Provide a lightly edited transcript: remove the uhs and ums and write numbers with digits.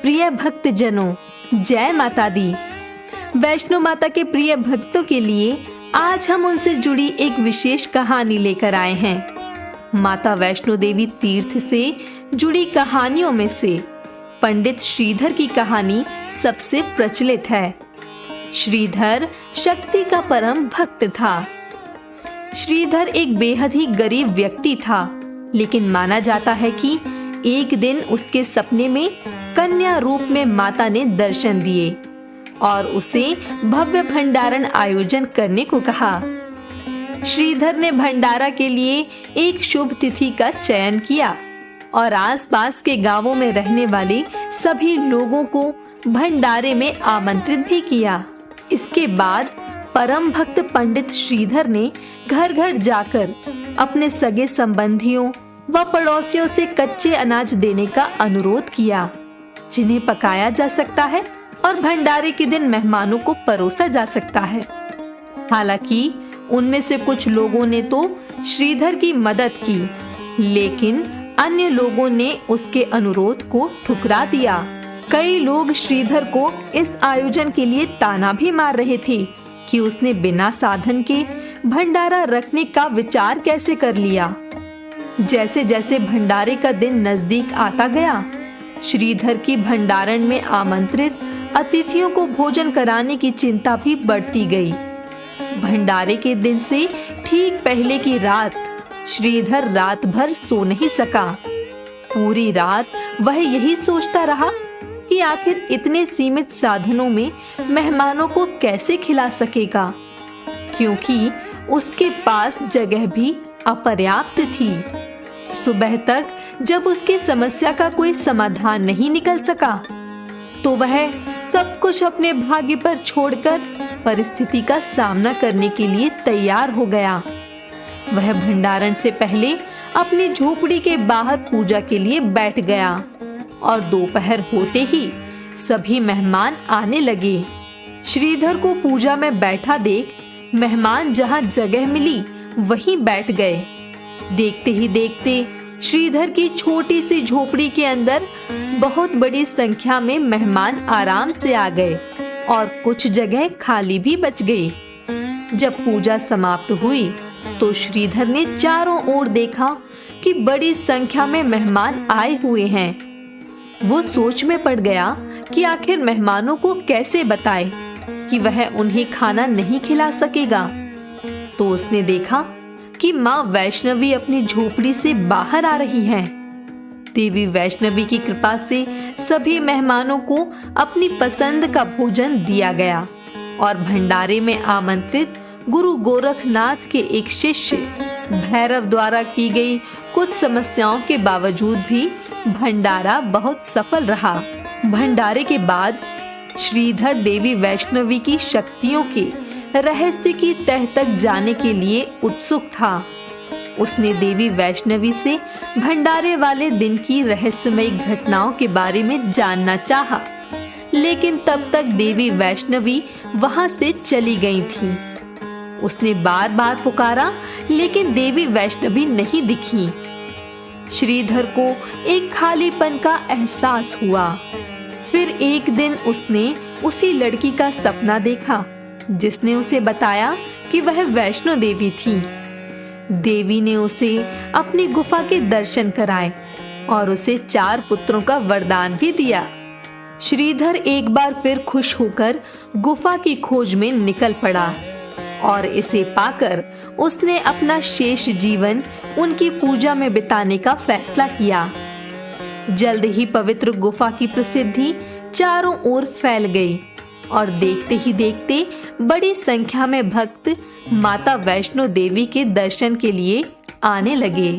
प्रिय भक्त जनों, जय माता दी। वैष्णो माता के प्रिय भक्तों के लिए आज हम उनसे जुड़ी एक विशेष कहानी लेकर आए हैं। माता वैष्णो देवी तीर्थ से जुड़ी कहानियों में से पंडित श्रीधर की कहानी सबसे प्रचलित है। श्रीधर शक्ति का परम भक्त था। श्रीधर एक बेहद ही गरीब व्यक्ति था, लेकिन माना जाता है कि एक दिन उसके सपने में कन्या रूप में माता ने दर्शन दिए और उसे भव्य भंडारण आयोजन करने को कहा। श्रीधर ने भंडारा के लिए एक शुभ तिथि का चयन किया और आसपास के गांवों में रहने वाले सभी लोगों को भंडारे में आमंत्रित भी किया। इसके बाद परम भक्त पंडित श्रीधर ने घर घर जाकर अपने सगे संबंधियों व पड़ोसियों से कच्चे अनाज देने का अनुरोध किया, जिन्हें पकाया जा सकता है और भंडारे के दिन मेहमानों को परोसा जा सकता है। हालांकि उनमें से कुछ लोगों ने तो श्रीधर की मदद की, लेकिन अन्य लोगों ने उसके अनुरोध को ठुकरा दिया। कई लोग श्रीधर को इस आयोजन के लिए ताना भी मार रहे थे कि उसने बिना साधन के भंडारा रखने का विचार कैसे कर लिया। जैसे जैसे भंडारे का दिन नजदीक आता गया, श्रीधर की भंडारण में आमंत्रित अतिथियों को भोजन कराने की चिंता भी बढ़ती गई। भंडारे के दिन से ठीक पहले की रात श्रीधर रात भर सो नहीं सका। पूरी रात वह यही सोचता रहा कि आखिर इतने सीमित साधनों में मेहमानों को कैसे खिला सकेगा, क्योंकि उसके पास जगह भी अपर्याप्त थी। सुबह तक जब उसकी समस्या का कोई समाधान नहीं निकल सका, तो वह सब कुछ अपने भाग्य पर छोड़कर परिस्थिति का सामना करने के लिए तैयार हो गया। वह भंडारण से पहले अपनी झोपड़ी के बाहर पूजा के लिए बैठ गया और दोपहर होते ही सभी मेहमान आने लगे। श्रीधर को पूजा में बैठा देख मेहमान जहां जगह मिली वहीं बैठ गए। देखते ही देखते श्रीधर की छोटी सी झोपड़ी के अंदर बहुत बड़ी संख्या में मेहमान आराम से आ गए और कुछ जगह खाली भी बच गई। जब पूजा समाप्त हुई तो श्रीधर ने चारों ओर देखा कि बड़ी संख्या में मेहमान आए हुए हैं। वो सोच में पड़ गया कि आखिर मेहमानों को कैसे बताए कि वह उन्हें खाना नहीं खिला सकेगा। तो उसने देखा कि माँ वैष्णवी अपनी झोपड़ी से बाहर आ रही हैं। देवी वैष्णवी की कृपा से सभी मेहमानों को अपनी पसंद का भोजन दिया गया और भंडारे में आमंत्रित गुरु गोरखनाथ के एक शिष्य भैरव द्वारा की गई कुछ समस्याओं के बावजूद भी भंडारा बहुत सफल रहा। भंडारे के बाद श्रीधर देवी वैष्णवी की शक्तियों के रहस्य की तह तक जाने के लिए उत्सुक था। उसने देवी वैष्णवी से भंडारे वाले दिन की रहस्यमयी घटनाओं के बारे में जानना चाहा, लेकिन तब तक देवी वैष्णवी वहां से चली गई थी। उसने बार बार पुकारा, लेकिन देवी वैष्णवी नहीं दिखी। श्रीधर को एक खालीपन का एहसास हुआ। फिर एक दिन उसने उसी लड़की का सपना देखा जिसने उसे बताया कि वह वैष्णो देवी थी। देवी ने उसे अपनी गुफा के दर्शन कराए और उसे 4 पुत्रों का वरदान भी दिया। श्रीधर एक बार फिर खुश होकर गुफा की खोज में निकल पड़ा और इसे पाकर उसने अपना शेष जीवन उनकी पूजा में बिताने का फैसला किया। जल्द ही पवित्र गुफा की प्रसिद्धि चारों ओर फैल गई और देखते ही देखते बड़ी संख्या में भक्त माता वैष्णो देवी के दर्शन के लिए आने लगे।